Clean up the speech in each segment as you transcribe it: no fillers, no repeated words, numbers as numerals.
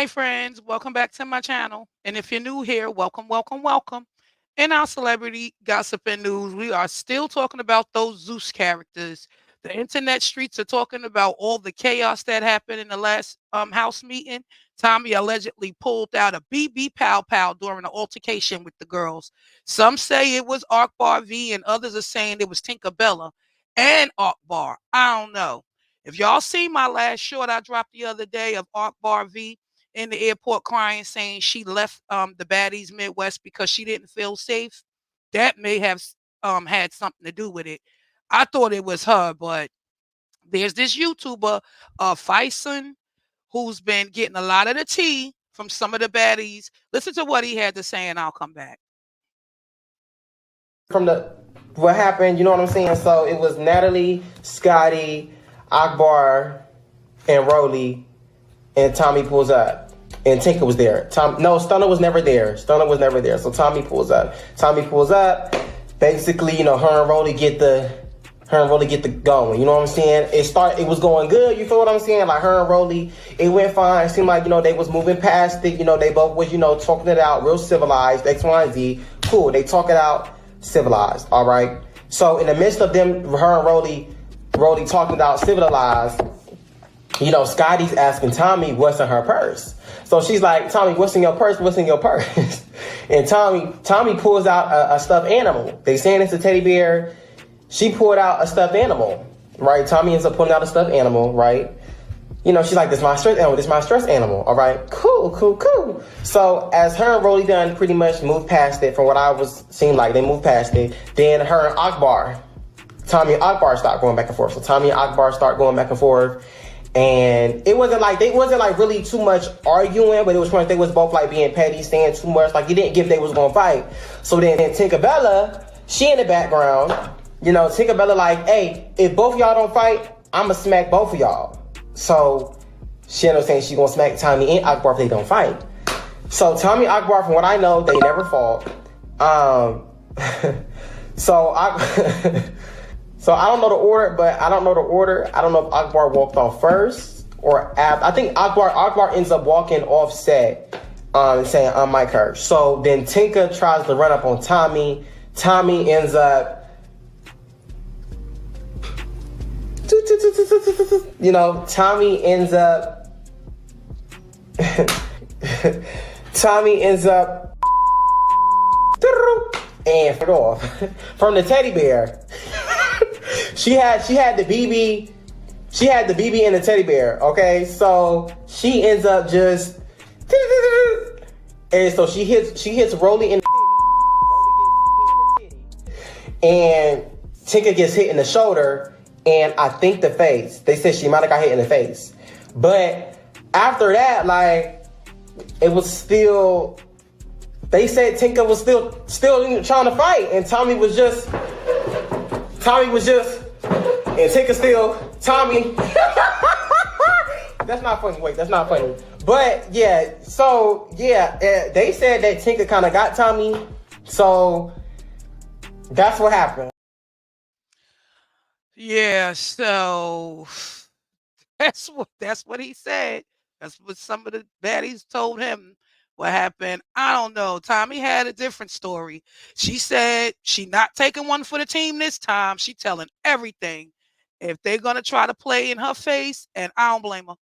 Hey friends, welcome back to my channel. And if you're new here, welcome, welcome, welcome. In our celebrity gossip and news, we are still talking about those Zeus characters. The internet streets are talking about all the chaos that happened in the last house meeting. Tommy allegedly pulled out a BB Pow Pow during an altercation with the girls. Some say it was Akbar V, and others are saying it was Tinkerbella and Akbar. I don't know. If y'all see my last short I dropped the other day of Akbar V, in the airport crying, saying she left the Baddies Midwest because she didn't feel safe, that may have had something to do with it. I thought it was her, but there's this YouTuber, Faison, who's been getting a lot of the tea from some of the baddies. Listen to what he had to say, and I'll come back. From what happened, you know what I'm saying? So it was Natalie, Scotty, Akbar, and Rolly, and Tommy pulls up. And Tinker was there. Stunner was never there. So Tommy pulls up. Basically, her and Rolly get the going. You know what I'm saying? It was going good. You feel what I'm saying? Like her and Rolly, it went fine. It seemed like, they was moving past it. They both was, talking it out real civilized, X, Y, and Z. Cool. They talk it out civilized. All right. So in the midst of them, her and Rolly talking about civilized, Scotty's asking Tommy what's in her purse. So she's like, Tommy, what's in your purse? And Tommy pulls out a stuffed animal. They saying it's a teddy bear. She pulled out a stuffed animal, right? Tommy ends up pulling out a stuffed animal, right? She's like, this is my stress animal. All right, cool. So as her and Rolly done pretty much moved past it, from what I was seeing like they moved past it, then her and Tommy and Akbar start going back and forth. So Tommy and Akbar start going back and forth. And they wasn't like really too much arguing, but it was like they was both like being petty, saying too much. Like, you didn't give they was gonna fight. So then Tinkerbella, she in the background, Tinkerbella like, hey, if both of y'all don't fight, I'ma smack both of y'all. So she ended up saying she gonna smack Tommy and Akbar if they don't fight. So Tommy and Akbar, from what I know, they never fought. So I don't know the order, I don't know if Akbar walked off first or after. I think Akbar ends up walking off set and saying, unmic her. So then Tinka tries to run up on Tommy. Tommy ends up, Tommy ends up and fuck off from the teddy bear. She had the BB and the teddy bear, okay? So she ends up just, and so she hits Rolly in the titty, and Tinka gets hit in the shoulder, and I think the face. They said she might have got hit in the face. But after that, like, it was still, they said Tinka was still trying to fight, and Tommy was just, and Tinka still, Tommy. That's not funny. Wait, that's not funny. But yeah, so yeah, they said that Tinka kind of got Tommy. So that's what happened. Yeah, so that's what he said. That's what some of the baddies told him what happened. I don't know. Tommy had a different story. She said she not taking one for the team this time. She telling everything. If they're going to try to play in her face, and I don't blame her.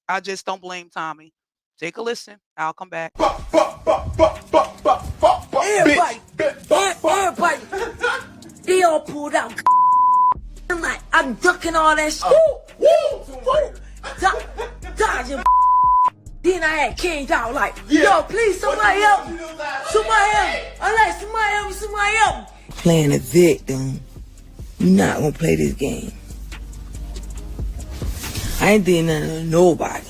I just don't blame Tommy. Take a listen. I'll come back. Everybody, they all pulled out. I'm ducking all that shit. Dodging. Then I had came out like, yo, please, somebody help me. Somebody help me. Playing a victim. You're not gonna play this game. I ain't did nothing to nobody.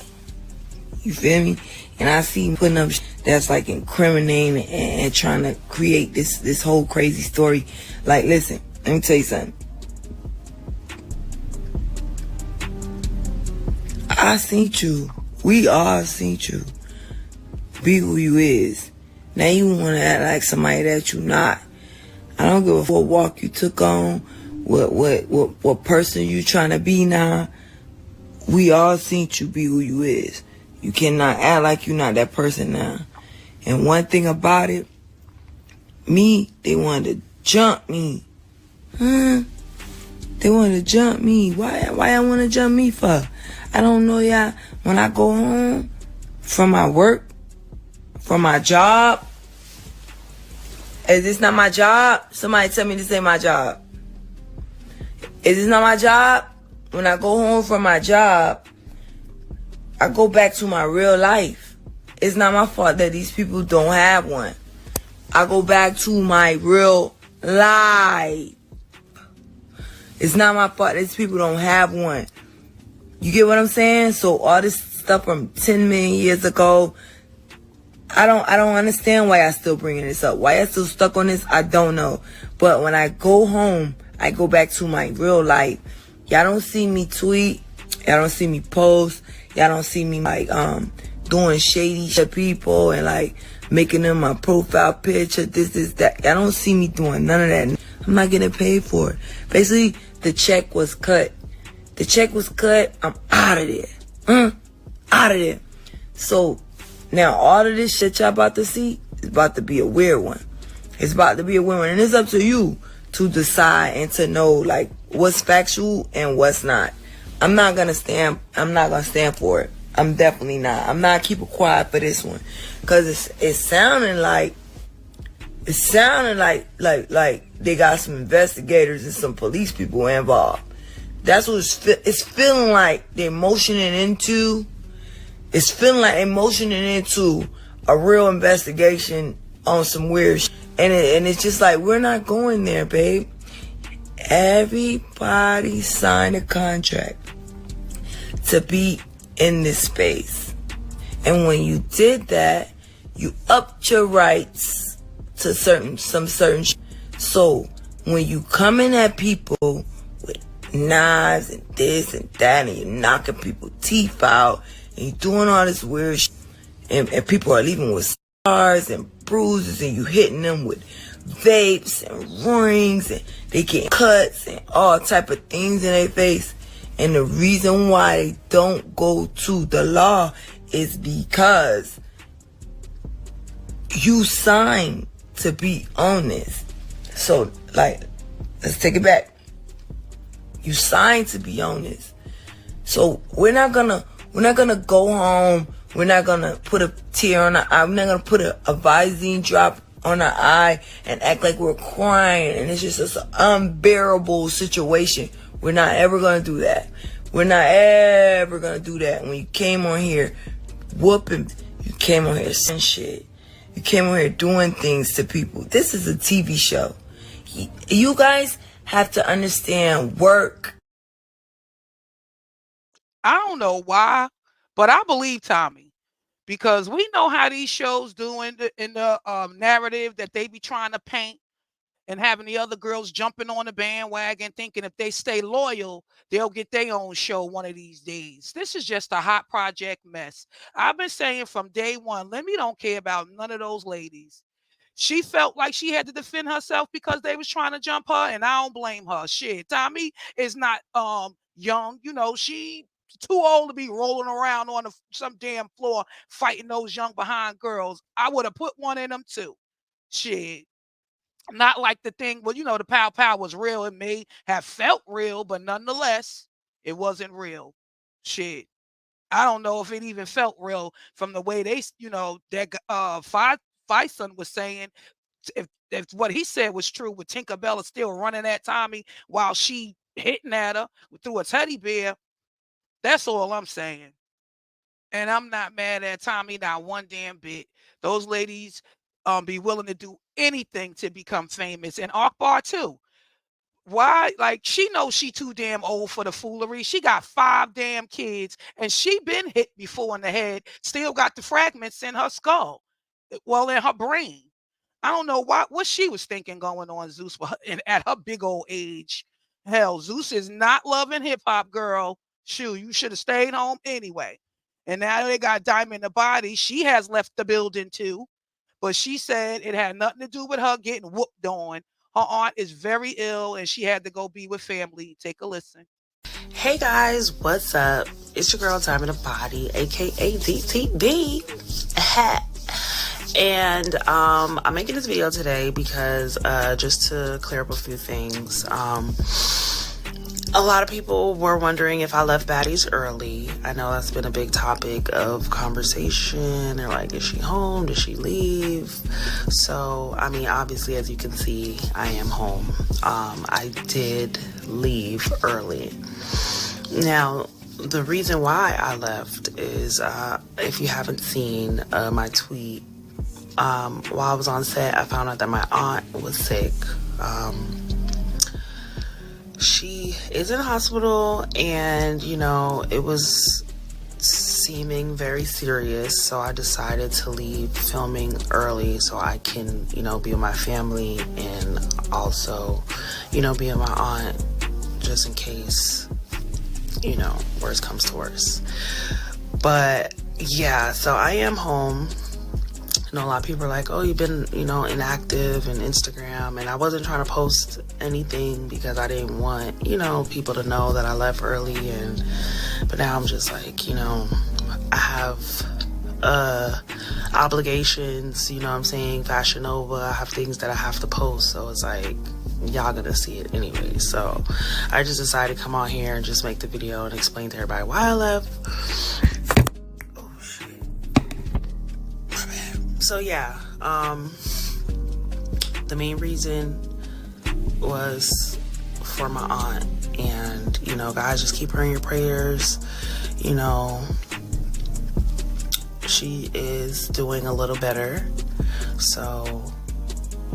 You feel me? And I see him putting up that's like incriminating and trying to create this whole crazy story. Like, listen, let me tell you something. I seen you. We all seen you. Be who you is. Now you wanna act like somebody that you not. I don't give a fuck what walk you took on, what person you trying to be now. We all seen you be who you is. You cannot act like you're not that person now. And one thing about it, they wanted to jump me. They wanted to jump me. Why I want to jump me for? I don't know, y'all. When I go home from my work, from my job, is this not my job? Somebody tell me this ain't my job. Is this not my job? When I go home from my job, I go back to my real life. It's not my fault that these people don't have one. I go back to my real life. It's not my fault that these people don't have one. You get what I'm saying? So all this stuff from 10 million years ago, I don't understand why I still bringing this up. Why I still stuck on this, I don't know. But when I go home, I go back to my real life. Y'all don't see me tweet. Y'all don't see me post. Y'all don't see me like doing shady shit to people and like making them my profile picture, this, that. Y'all don't see me doing none of that. I'm not getting paid for it. Basically, the check was cut. The check was cut. I'm out of there. Out of there. So now all of this shit y'all about to see is about to be a weird one. It's about to be a weird one. And it's up to you to decide and to know like what's factual and what's not. I'm not gonna stand for it. I'm definitely not. I'm not keeping quiet for this one. Cause it's sounding like they got some investigators and some police people involved. That's what it's feeling like they're motioning into. It's feeling like they're motioning into a real investigation on some weird shit. And it's just like, we're not going there, babe. Everybody signed a contract to be in this space. And when you did that, you upped your rights to some certain shit. So when you come in at people with knives and this and that, and you're knocking people's teeth out, and you're doing all this weird shit, and people are leaving with scars and bruises, and you hitting them with vapes and rings, and they get cuts and all type of things in their face. And the reason why they don't go to the law is because you signed to be on this. So, like, let's take it back. You signed to be on this. So we're not gonna go home. We're not gonna put a tear on our eye. We're not gonna put a Visine drop on our eye and act like we're crying and it's just an unbearable situation. We're not ever gonna do that. We're not ever gonna do that. When you came on here whooping, you came on here saying shit. You came on here doing things to people. This is a TV show. You guys have to understand work. I don't know why, but I believe Tommy because we know how these shows do in the narrative that they be trying to paint and having the other girls jumping on the bandwagon thinking if they stay loyal, they'll get their own show one of these days. This is just a hot project mess. I've been saying from day one, Lemmy don't care about none of those ladies. She felt like she had to defend herself because they was trying to jump her, and I don't blame her. Shit, Tommy is not young. You know, she too old to be rolling around on some damn floor fighting those young behind girls. I would have put one in them too. Shit. Not like the thing, well, you know, the pow pow was real. It may have felt real, but nonetheless, it wasn't real. Shit. I don't know if it even felt real from the way they, you know, that Fison was saying. If what he said was true, with Tinkerbella still running at Tommy while she hitting at her through a teddy bear, that's all I'm saying. And I'm not mad at Tommy, not one damn bit. Those ladies be willing to do anything to become famous, and Akbar too. Why? Like, she knows she too damn old for the foolery. She got 5 damn kids, and she been hit before in the head. Still got the fragments in her skull, well, in her brain. I don't know what she was thinking going on, Zeus, and at her big old age. Hell, Zeus is not loving hip hop, girl. Shoot, you should have stayed home anyway. And now they got Diamond the Body. She has left the building too, but she said it had nothing to do with her getting whooped on. Her aunt is very ill and she had to go be with family. Take a listen. Hey guys, what's up? It's your girl, Diamond of Body, aka DTB. And I'm making this video today because just to clear up a few things. A lot of people were wondering if I left Baddies early. I know that's been a big topic of conversation. They're like, is she home? Did she leave? So, I mean, obviously, as you can see, I am home. I did leave early. Now, the reason why I left is, if you haven't seen my tweet, while I was on set, I found out that my aunt was sick. She is in the hospital, and, you know, it was seeming very serious, so I decided to leave filming early so I can, you know, be with my family and also, you know, be with my aunt just in case, you know, worst comes to worst. But yeah, so I am home. You know, a lot of people are like, oh, you've been, you know, inactive in Instagram, and I wasn't trying to post anything because I didn't want, you know, people to know that I left early. And but now I'm just like, you know, I have obligations, you know what I'm saying, Fashion Nova, I have things that I have to post, so it's like, y'all gonna see it anyway. So I just decided to come on here and just make the video and explain to everybody why I left. So yeah, the main reason was for my aunt, and, you know, guys, just keep her in your prayers. You know, she is doing a little better, so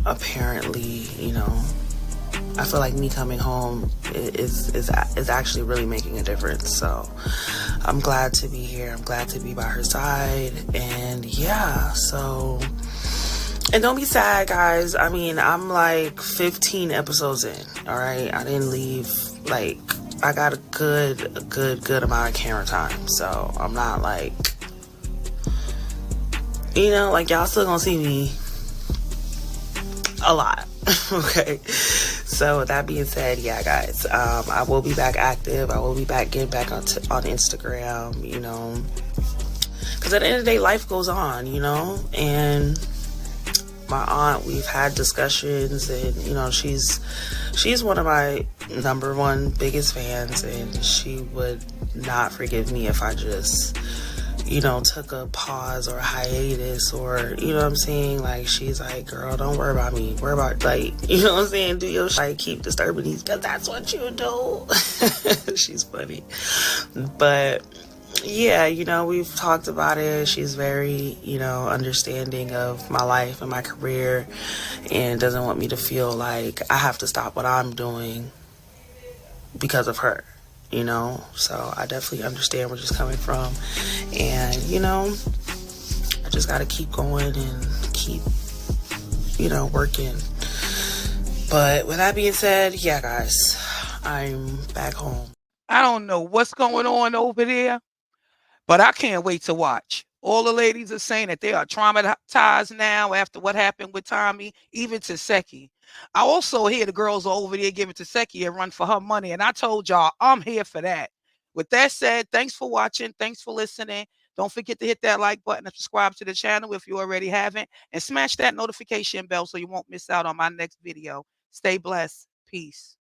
apparently, you know, I feel like me coming home is actually really making a difference. So I'm glad to be here. I'm glad to be by her side. And yeah, so, and don't be sad, guys. I mean, I'm like 15 episodes in, all right? I didn't leave, like, I got a good amount of camera time. So I'm not like, you know, like, y'all still gonna see me a lot. Okay, so with that being said, yeah, guys, I will be back active. I will be back getting back on Instagram, you know, because at the end of the day, life goes on, you know. And my aunt, we've had discussions, and, you know, she's one of my number one biggest fans, and she would not forgive me if I just, you know, took a pause or a hiatus, or, you know what I'm saying, like, she's like, girl, don't worry about me, worry about, like, you know what I'm saying, do your like, keep disturbing these, because that's what you do. She's funny. But yeah, you know, we've talked about it. She's very, you know, understanding of my life and my career, and doesn't want me to feel like I have to stop what I'm doing because of her. You know, so I definitely understand where she's coming from. And, you know, I just got to keep going and keep, you know, working. But with that being said, yeah, guys, I'm back home. I don't know what's going on over there, but I can't wait to watch. All the ladies are saying that they are traumatized now after what happened with Tommy, even Taseki. I also hear the girls are over there giving Taseki a run for her money, and I told y'all I'm here for that. With that said, thanks for watching. Thanks for listening. Don't forget to hit that like button and subscribe to the channel if you already haven't, and smash that notification bell so you won't miss out on my next video. Stay blessed. Peace.